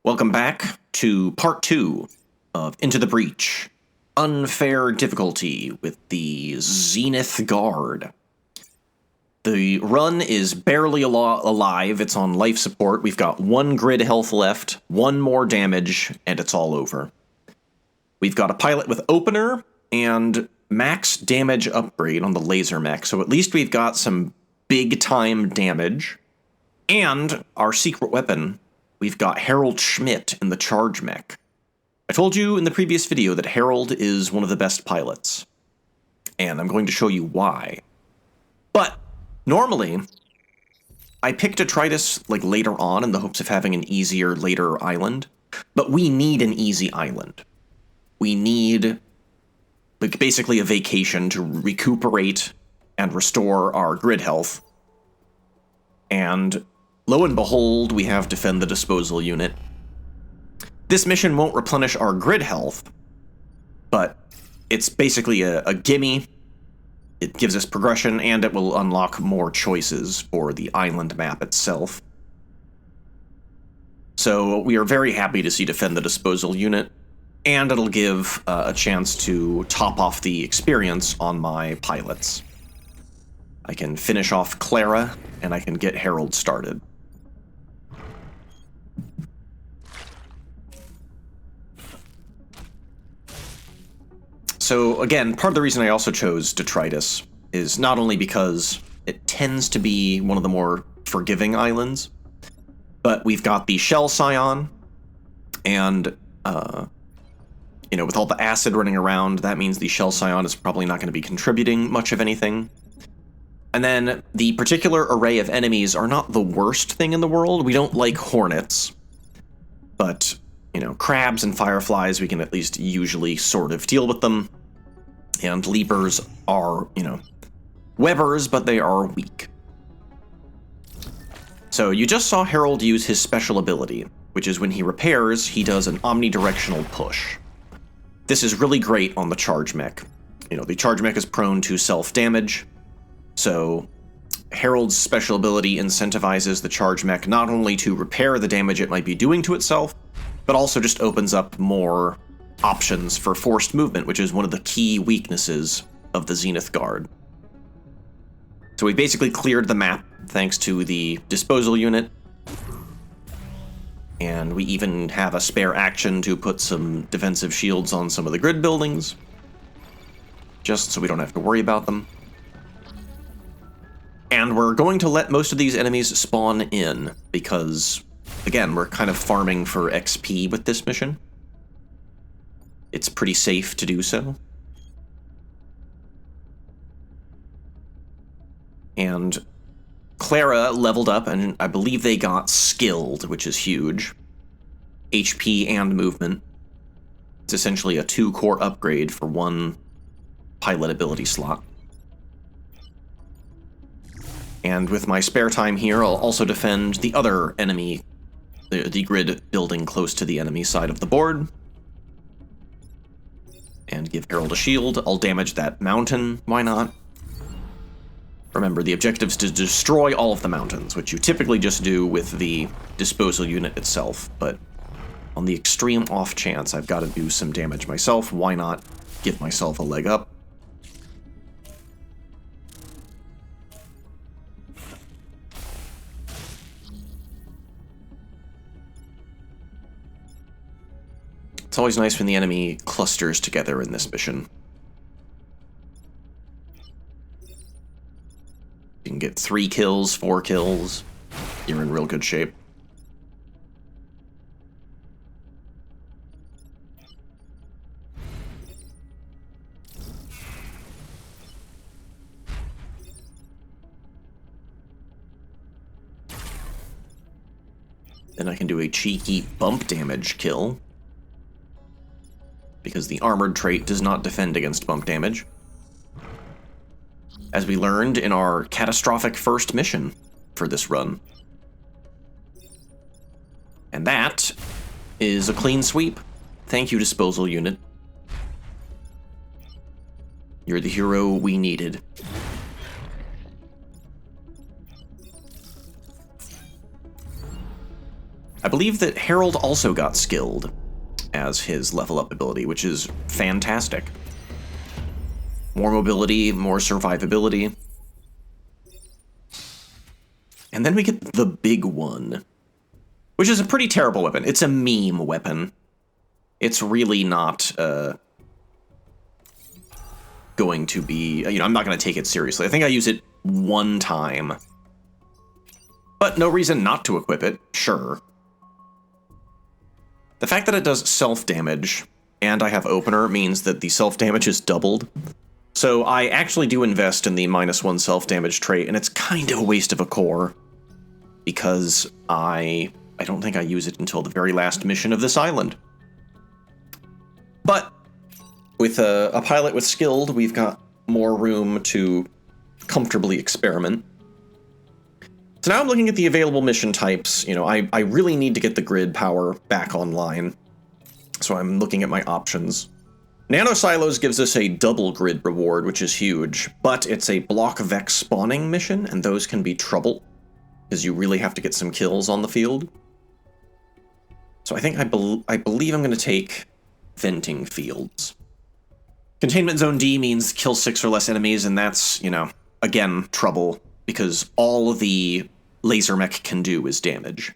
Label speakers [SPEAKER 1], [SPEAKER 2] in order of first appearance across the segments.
[SPEAKER 1] Welcome back to part 2 of Into the Breach. Unfair difficulty with the Zenith Guard. The run is barely alive, it's on life support, we've got 1 grid health left, 1 more damage, and it's all over. We've got a pilot with opener and max damage upgrade on the laser mech, so at least we've got some big time damage. And our secret weapon, we've got Harold Schmidt in the charge mech. I told you in the previous video that Harold is one of the best pilots, and I'm going to show you why. But normally, I pick Detritus later on in the hopes of having an easier later island, but we need an easy island. We need basically a vacation to recuperate and restore our grid health. And lo and behold, we have Defend the Disposal Unit. This mission won't replenish our grid health, but it's basically a gimme. It gives us progression, and it will unlock more choices for the island map itself. So we are very happy to see Defend the Disposal Unit, and it'll give a chance to top off the experience on my pilots. I can finish off Clara, and I can get Harold started. So again, part of the reason I also chose Detritus is not only because it tends to be one of the more forgiving islands, but we've got the Shell Scion, and, with all the acid running around, that means the Shell Scion is probably not going to be contributing much of anything. And then the particular array of enemies are not the worst thing in the world. We don't like hornets, but, crabs and fireflies, we can at least usually sort of deal with them. And leapers are, webbers, but they are weak. So you just saw Harold use his special ability, which is when he repairs, he does an omnidirectional push. This is really great on the charge mech. The charge mech is prone to self-damage, so Harold's special ability incentivizes the charge mech not only to repair the damage it might be doing to itself, but also just opens up more options for forced movement, which is one of the key weaknesses of the Zenith Guard. So we basically cleared the map thanks to the disposal unit, and we even have a spare action to put some defensive shields on some of the grid buildings, just so we don't have to worry about them. And we're going to let most of these enemies spawn in, because, again, we're kind of farming for XP with this mission. It's pretty safe to do so. And Clara leveled up, and I believe they got skilled, which is huge. HP and movement. It's essentially a 2-core upgrade for 1 pilot ability slot. And with my spare time here, I'll also defend the other enemy, the grid building close to the enemy side of the board. And give Harold a shield. I'll damage that mountain, why not? Remember, the objective is to destroy all of the mountains, which you typically just do with the disposal unit itself, but on the extreme off chance I've got to do some damage myself, why not give myself a leg up? It's always nice when the enemy clusters together in this mission. You can get 3 kills, 4 kills. You're in real good shape. Then I can do a cheeky bump damage kill, because the armored trait does not defend against bump damage, as we learned in our catastrophic first mission for this run. And that is a clean sweep. Thank you, disposal unit. You're the hero we needed. I believe that Herald also got skilled as his level up ability, which is fantastic. More mobility, more survivability. And then we get the big one, which is a pretty terrible weapon. It's a meme weapon. It's really not going to be, I'm not going to take it seriously. I think I use it one time. But no reason not to equip it, sure. The fact that it does self-damage, and I have opener, means that the self-damage is doubled. So I actually do invest in the -1 self-damage trait, and it's kind of a waste of a core. Because I don't think I use it until the very last mission of this island. But with a pilot with skilled, we've got more room to comfortably experiment. So now I'm looking at the available mission types. I really need to get the grid power back online. So I'm looking at my options. Nano Silos gives us a double grid reward, which is huge, but it's a block Vex spawning mission, and those can be trouble, because you really have to get some kills on the field. So I think I believe I'm going to take Venting Fields. Containment Zone D means kill 6 or less enemies, and that's, again, trouble, because all the laser mech can do is damage.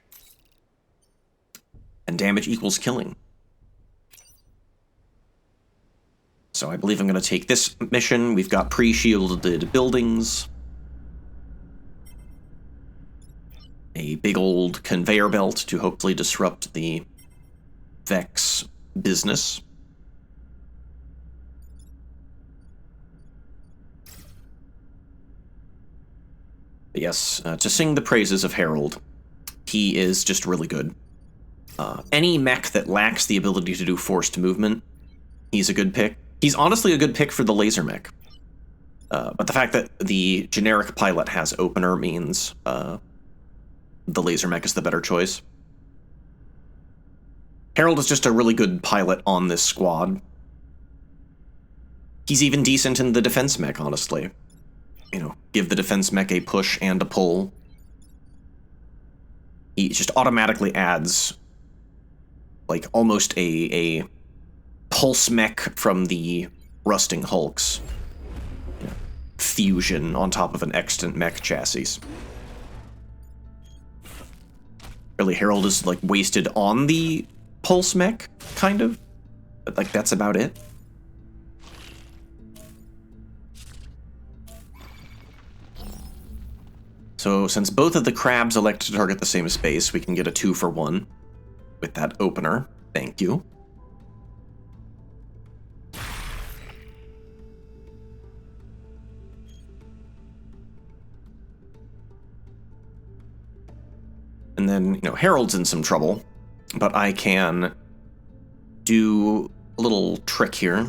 [SPEAKER 1] And damage equals killing. So I believe I'm going to take this mission. We've got pre-shielded buildings. A big old conveyor belt to hopefully disrupt the Vex business. But yes, to sing the praises of Herald, he is just really good. Any mech that lacks the ability to do forced movement, he's a good pick. He's honestly a good pick for the laser mech. But the fact that the generic pilot has opener means the laser mech is the better choice. Herald is just a really good pilot on this squad. He's even decent in the defense mech, honestly. Give the defense mech a push and a pull. He just automatically adds, like, almost a pulse mech from the Rusting Hulks. Fusion on top of an extant mech chassis. Really, Herald is, like, wasted on the pulse mech, kind of. But, like, that's about it. So, since both of the crabs elect to target the same space, we can get a 2-for-1 with that opener. Thank you. And then, Herald's in some trouble, but I can do a little trick here.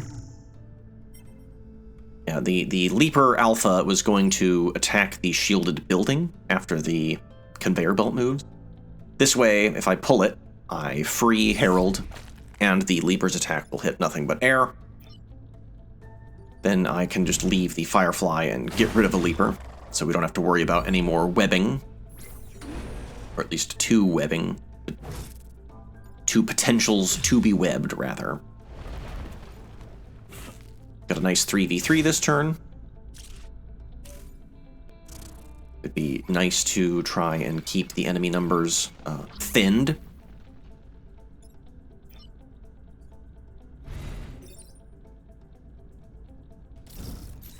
[SPEAKER 1] Yeah, the Leaper Alpha was going to attack the shielded building after the conveyor belt moves. This way, if I pull it, I free Herald, and the Leaper's attack will hit nothing but air. Then I can just leave the Firefly and get rid of a Leaper, so we don't have to worry about any more webbing. Or at least 2 webbing. 2 potentials to be webbed, rather. Got a nice 3v3 this turn. It'd be nice to try and keep the enemy numbers thinned.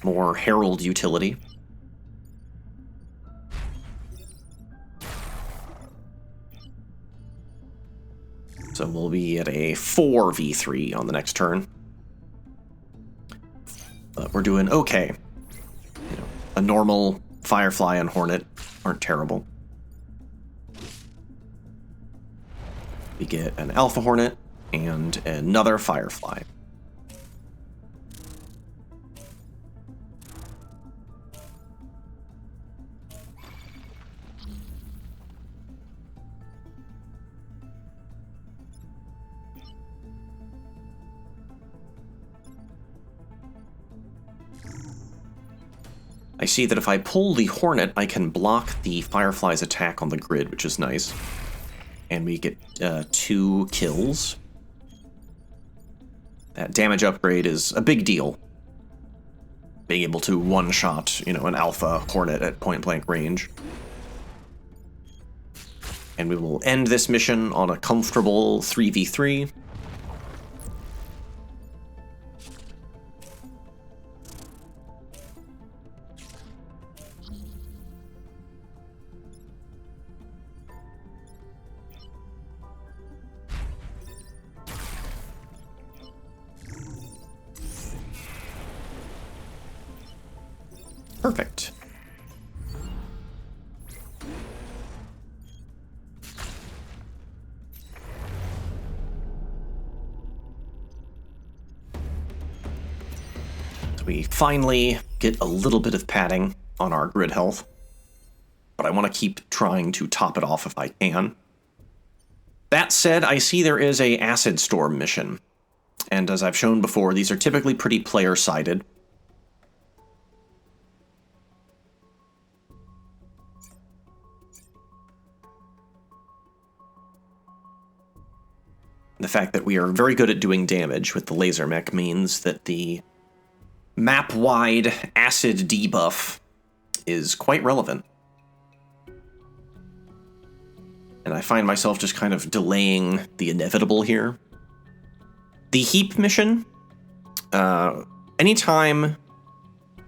[SPEAKER 1] More Herald utility. So we'll be at a 4v3 on the next turn. But we're doing okay. A normal Firefly and Hornet aren't terrible. We get an Alpha Hornet and another Firefly. I see that if I pull the Hornet, I can block the Firefly's attack on the grid, which is nice. And we get 2 kills. That damage upgrade is a big deal. Being able to one-shot, an Alpha Hornet at point-blank range. And we will end this mission on a comfortable 3v3. Perfect. So we finally get a little bit of padding on our grid health, but I want to keep trying to top it off if I can. That said, I see there is a Acid Storm mission, and as I've shown before, these are typically pretty player-sided. The fact that we are very good at doing damage with the laser mech means that the map-wide acid debuff is quite relevant. And I find myself just kind of delaying the inevitable here. The heap mission, anytime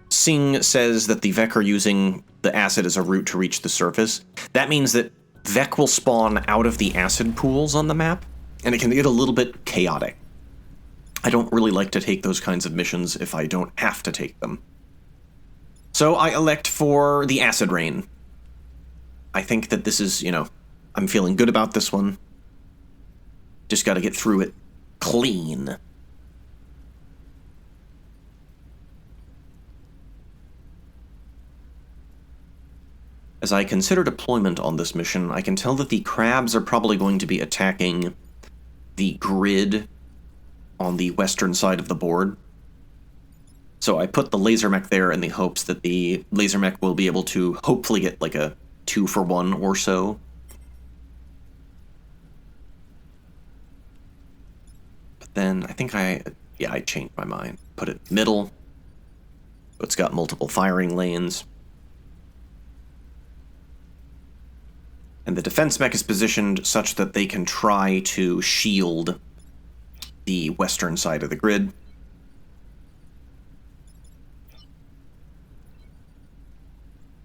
[SPEAKER 1] Singh says that the Vek are using the acid as a route to reach the surface, that means that Vek will spawn out of the acid pools on the map, and it can get a little bit chaotic. I don't really like to take those kinds of missions if I don't have to take them. So I elect for the Acid Rain. I think that this is, I'm feeling good about this one. Just gotta get through it clean. As I consider deployment on this mission, I can tell that the crabs are probably going to be attacking the grid on the western side of the board. So I put the laser mech there in the hopes that the laser mech will be able to hopefully get like a 2-for-1 or so. But then I think I changed my mind. Put it middle. So it's got multiple firing lanes. And the defense mech is positioned such that they can try to shield the western side of the grid.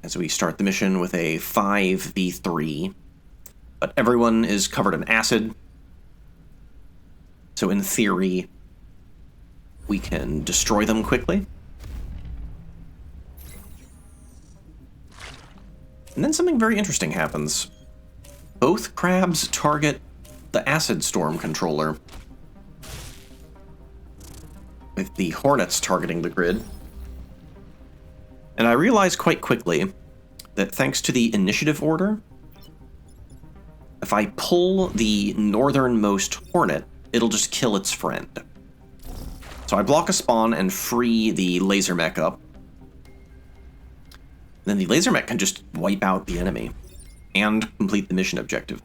[SPEAKER 1] As we start the mission with a 5v3, but everyone is covered in acid. So in theory, we can destroy them quickly. And then something very interesting happens. Both crabs target the Acid Storm controller, with the Hornets targeting the grid. And I realized quite quickly that thanks to the initiative order, if I pull the northernmost Hornet, it'll just kill its friend. So I block a spawn and free the laser mech up. Then the laser mech can just wipe out the enemy and complete the mission objective.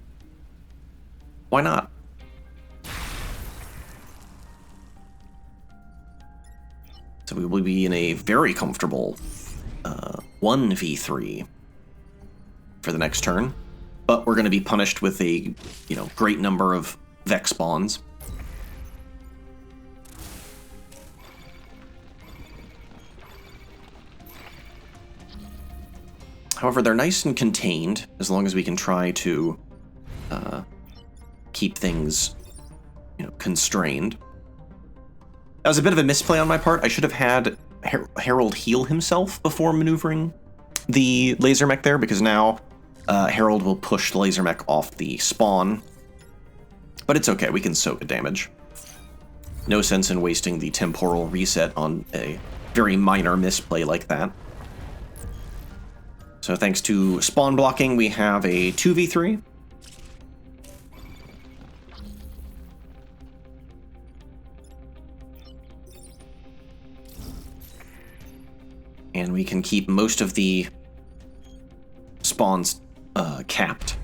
[SPEAKER 1] Why not? So we will be in a very comfortable 1v3 for the next turn, but we're going to be punished with a great number of Vek spawns. However, they're nice and contained, as long as we can try to keep things, constrained. That was a bit of a misplay on my part. I should have had Harold heal himself before maneuvering the laser mech there, because now Harold will push the laser mech off the spawn. But it's okay, we can soak a damage. No sense in wasting the temporal reset on a very minor misplay like that. So thanks to spawn blocking, we have a 2v3. And we can keep most of the spawns capped.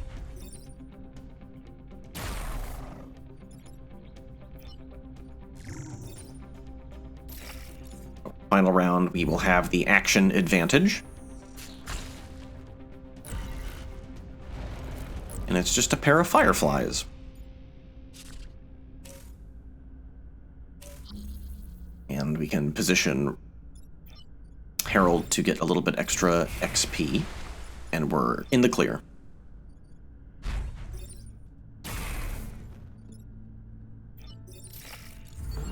[SPEAKER 1] final round, we will have the action advantage. And it's just a pair of fireflies. And we can position Herald to get a little bit extra XP. And we're in the clear.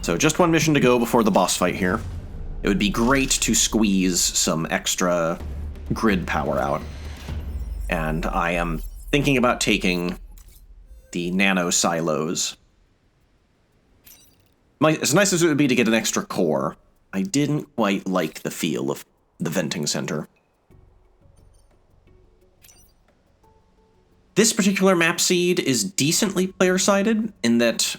[SPEAKER 1] So just one mission to go before the boss fight here. It would be great to squeeze some extra grid power out. And I am thinking about taking the nano silos. As nice as it would be to get an extra core, I didn't quite like the feel of the venting center. This particular map seed is decently player-sided in that,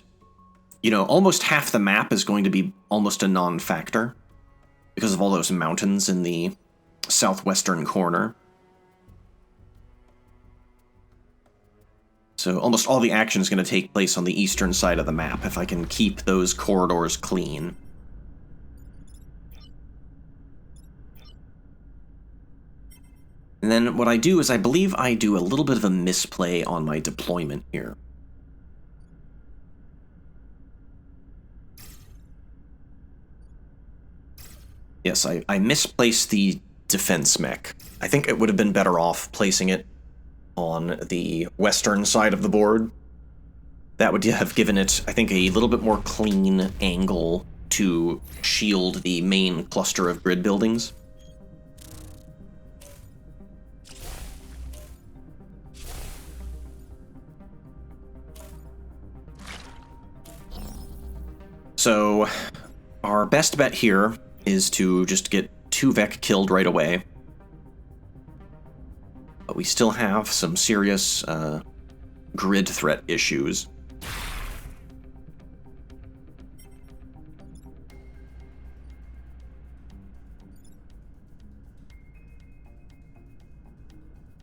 [SPEAKER 1] you know, almost half the map is going to be almost a non-factor because of all those mountains in the southwestern corner. So almost all the action is going to take place on the eastern side of the map if I can keep those corridors clean. And then what I do is I believe I do a little bit of a misplay on my deployment here. Yes, I misplaced the defense mech. I think it would have been better off placing it on the western side of the board. That would have given it, I think, a little bit more clean angle to shield the main cluster of grid buildings. So, our best bet here is to just get 2 Vec killed right away. But we still have some serious grid threat issues.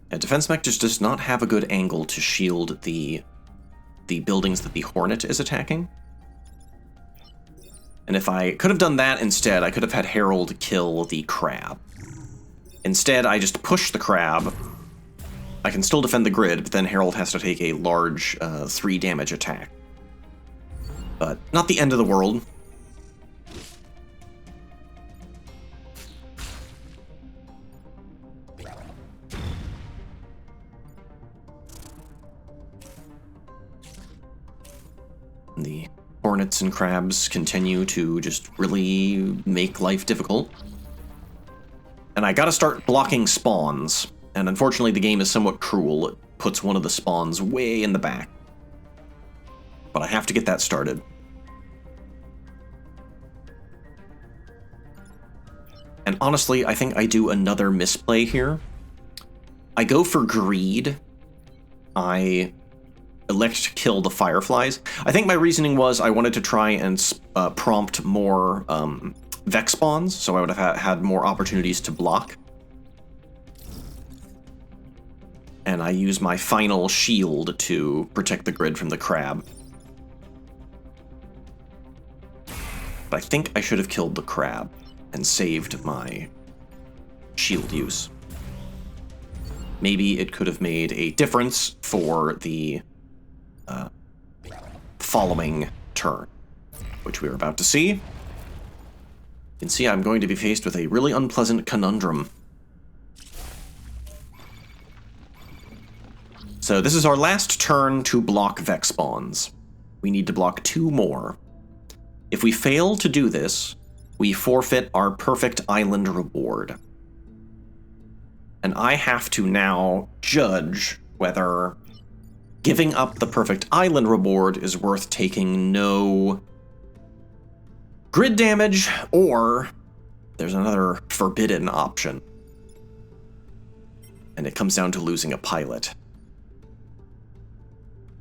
[SPEAKER 1] Defense Mech just does not have a good angle to shield the buildings that the Hornet is attacking. And if I could have done that instead, I could have had Herald kill the crab. Instead, I just push the crab. I can still defend the grid, but then Herald has to take a large 3 damage attack. But not the end of the world. The Hornets and crabs continue to just really make life difficult. And I gotta start blocking spawns. And unfortunately, the game is somewhat cruel. It puts one of the spawns way in the back. But I have to get that started. And honestly, I think I do another misplay here. I go for greed. I elect to kill the fireflies. I think my reasoning was I wanted to try and prompt more Vex spawns, so I would have had more opportunities to block. And I use my final shield to protect the grid from the crab. But I think I should have killed the crab and saved my shield use. Maybe it could have made a difference for the following turn, which we're about to see. You can see I'm going to be faced with a really unpleasant conundrum. So this is our last turn to block Vex spawns. We need to block 2 more. If we fail to do this, we forfeit our perfect island reward. And I have to now judge whether giving up the perfect island reward is worth taking no grid damage, or there's another forbidden option. And it comes down to losing a pilot.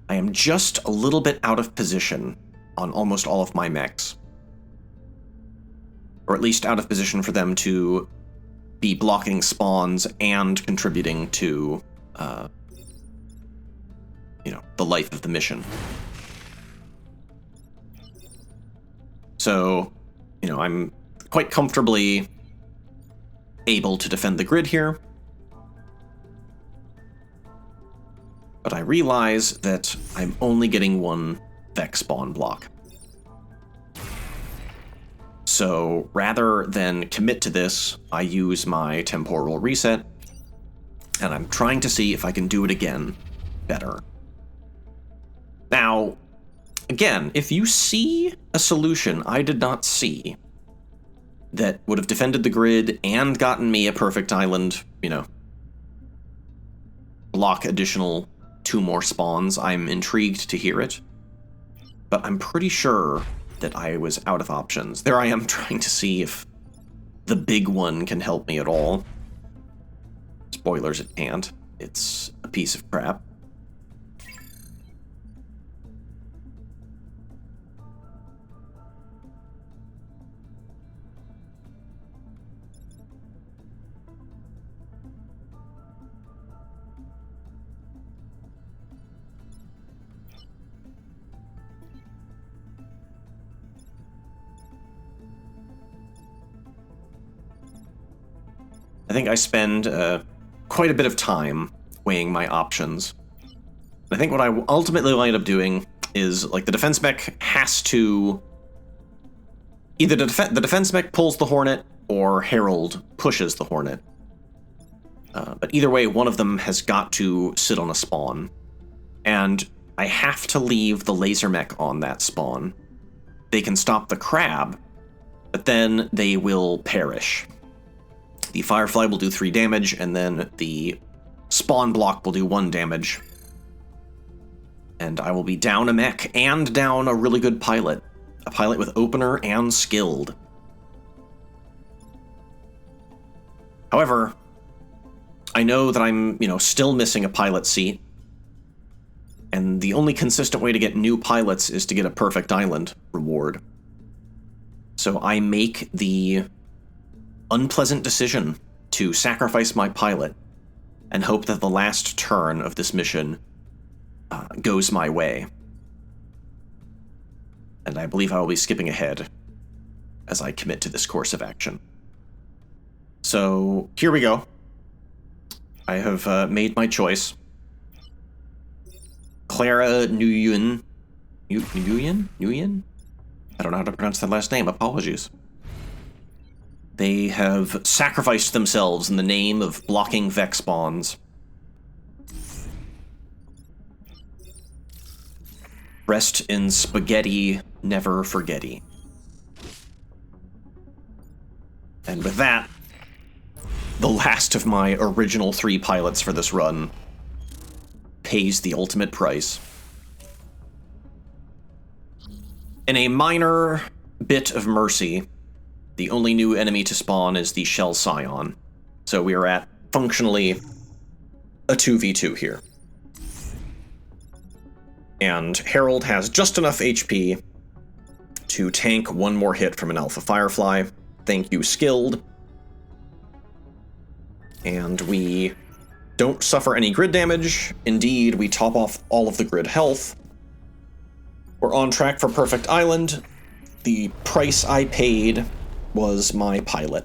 [SPEAKER 1] I am just a little bit out of position on almost all of my mechs. Or at least out of position for them to be blocking spawns and contributing to, the life of the mission. So, I'm quite comfortably able to defend the grid here. But I realize that I'm only getting one Vex spawn block. So rather than commit to this, I use my temporal reset, and I'm trying to see if I can do it again better. Now, again, if you see a solution I did not see that would have defended the grid and gotten me a perfect island, you know, block additional 2 more spawns, I'm intrigued to hear it. But I'm pretty sure that I was out of options. There I am trying to see if the big one can help me at all. Spoilers, it can't. It's a piece of crap. I think I spend quite a bit of time weighing my options. I think what I ultimately wind up doing is, like, the defense mech has to... Either the defense mech pulls the Hornet, or Herald pushes the Hornet. But either way, one of them has got to sit on a spawn. And I have to leave the laser mech on that spawn. They can stop the crab, but then they will perish. The Firefly will do 3 damage, and then the spawn block will do 1 damage. And I will be down a mech, and down a really good pilot. A pilot with opener and skilled. However, I know that I'm, still missing a pilot seat. And the only consistent way to get new pilots is to get a perfect island reward. So I make the unpleasant decision to sacrifice my pilot and hope that the last turn of this mission goes my way. And I believe I will be skipping ahead as I commit to this course of action. So here we go. I have made my choice. Clara Nguyen? Nguyen? I don't know how to pronounce that last name. Apologies. They have sacrificed themselves in the name of blocking Vex spawns. Rest in spaghetti, never forgetty. And with that, the last of my original 3 pilots for this run pays the ultimate price. In a minor bit of mercy, the only new enemy to spawn is the Shell Scion. So we are at, functionally, a 2v2 here. And Herald has just enough HP to tank 1 more hit from an Alpha Firefly. Thank you, Skilled. And we don't suffer any grid damage. Indeed, we top off all of the grid health. We're on track for Perfect Island. The price I paid was my pilot.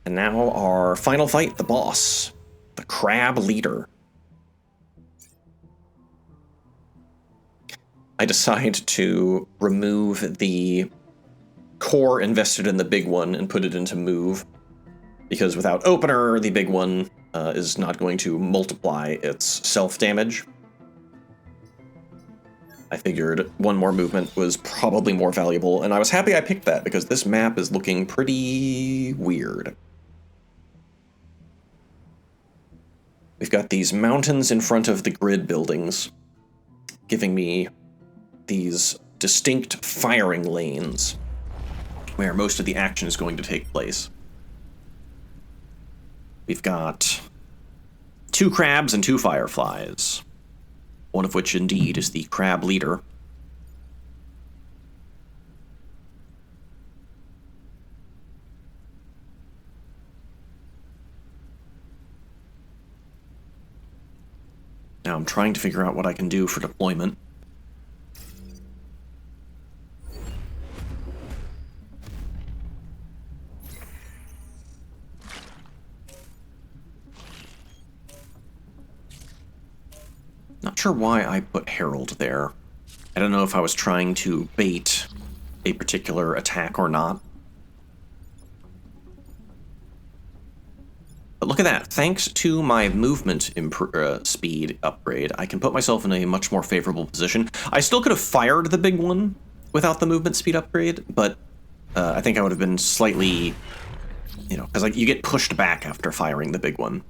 [SPEAKER 1] And now our final fight, the boss, the Crab Leader. I decide to remove the core invested in the big one and put it into move, because without opener, the big one is not going to multiply its self-damage. I figured 1 more movement was probably more valuable, and I was happy I picked that, because this map is looking pretty weird. We've got these mountains in front of the grid buildings, giving me these distinct firing lanes where most of the action is going to take place. We've got 2 crabs and 2 fireflies, one of which indeed is the Crab Leader. Now I'm trying to figure out what I can do for deployment. Not sure why I put Herald there. I don't know if I was trying to bait a particular attack or not. But look at that. Thanks to my movement speed upgrade, I can put myself in a much more favorable position. I still could have fired the big one without the movement speed upgrade, but I think I would have been slightly, because like, you get pushed back after firing the big one.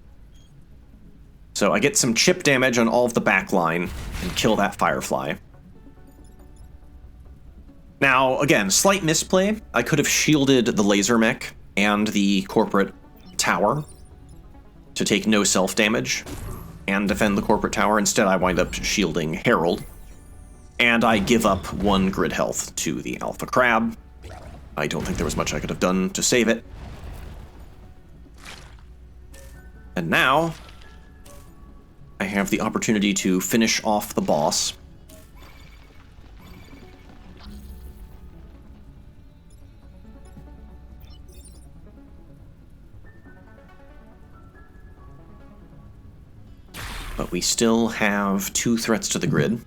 [SPEAKER 1] So I get some chip damage on all of the back line and kill that Firefly. Now, again, slight misplay. I could have shielded the laser mech and the corporate tower to take no self-damage and defend the corporate tower. Instead, I wind up shielding Herald. And I give up 1 grid health to the Alpha Crab. I don't think there was much I could have done to save it. And now, I have the opportunity to finish off the boss. But we still have 2 threats to the grid.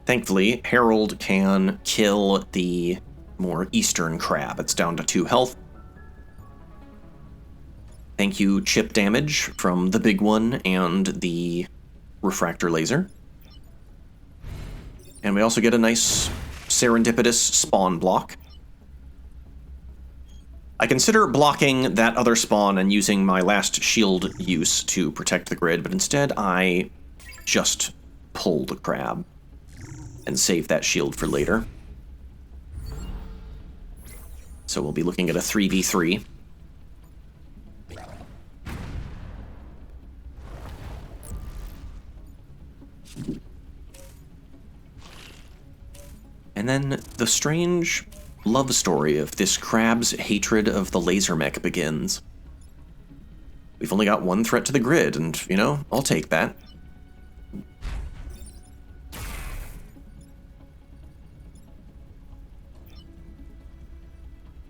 [SPEAKER 1] Thankfully, Herald can kill the more eastern crab. It's down to 2 health. Thank you, chip damage from the big one and the refractor laser. And we also get a nice serendipitous spawn block. I consider blocking that other spawn and using my last shield use to protect the grid, but instead I just pull the crab and save that shield for later. So we'll be looking at a 3v3. And then the strange love story of this crab's hatred of the laser mech begins. We've only got 1 threat to the grid, and, I'll take that.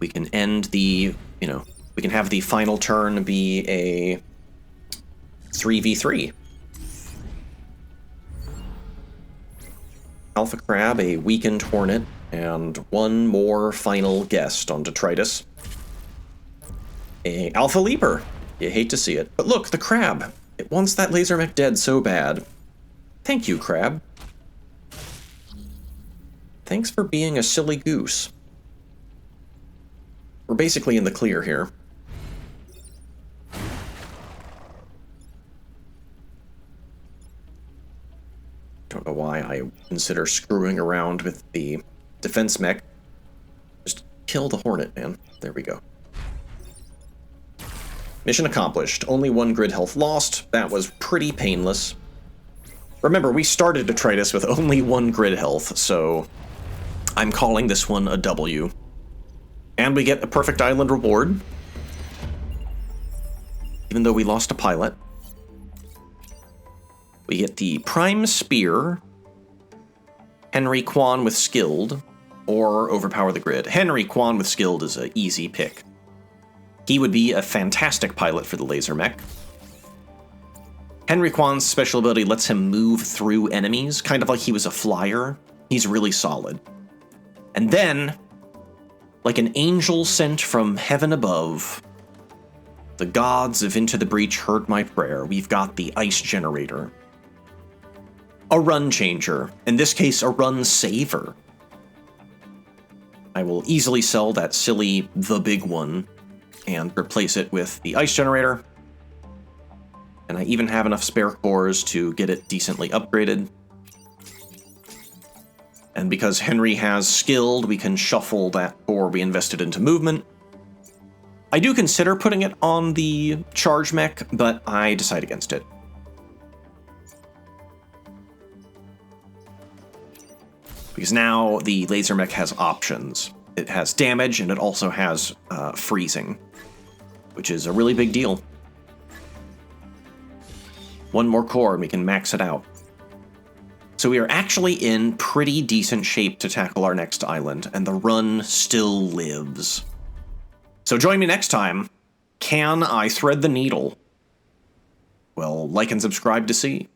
[SPEAKER 1] We can end the, we can have the final turn be a 3v3. Alpha Crab, a weakened Hornet, and 1 more final guest on Detritus. A Alpha Leaper. You hate to see it. But look, the crab. It wants that laser mech dead so bad. Thank you, crab. Thanks for being a silly goose. We're basically in the clear here. Don't know why I consider screwing around with the defense mech. Just kill the Hornet, man. There we go. Mission accomplished. Only 1 grid health lost. That was pretty painless. Remember, we started Detritus with only 1 grid health, so I'm calling this one a W. And we get a perfect island reward, even though we lost a pilot. We get the Prime Spear, Henry Kwan with Skilled, or Overpower the Grid. Henry Kwan with Skilled is an easy pick. He would be a fantastic pilot for the laser mech. Henry Kwan's special ability lets him move through enemies, kind of like he was a flyer. He's really solid. And then, like an angel sent from heaven above, the gods of Into the Breach heard my prayer. We've got the Ice Generator. A run changer. In this case, a run saver. I will easily sell that silly The Big One and replace it with the Ice Generator. And I even have enough spare cores to get it decently upgraded. And because Henry has Skilled, we can shuffle that core we invested into movement. I do consider putting it on the charge mech, but I decide against it. Because now the laser mech has options. It has damage, and it also has freezing, which is a really big deal. One more core and we can max it out. So we are actually in pretty decent shape to tackle our next island, and the run still lives. So join me next time. Can I thread the needle? Well, like and subscribe to see.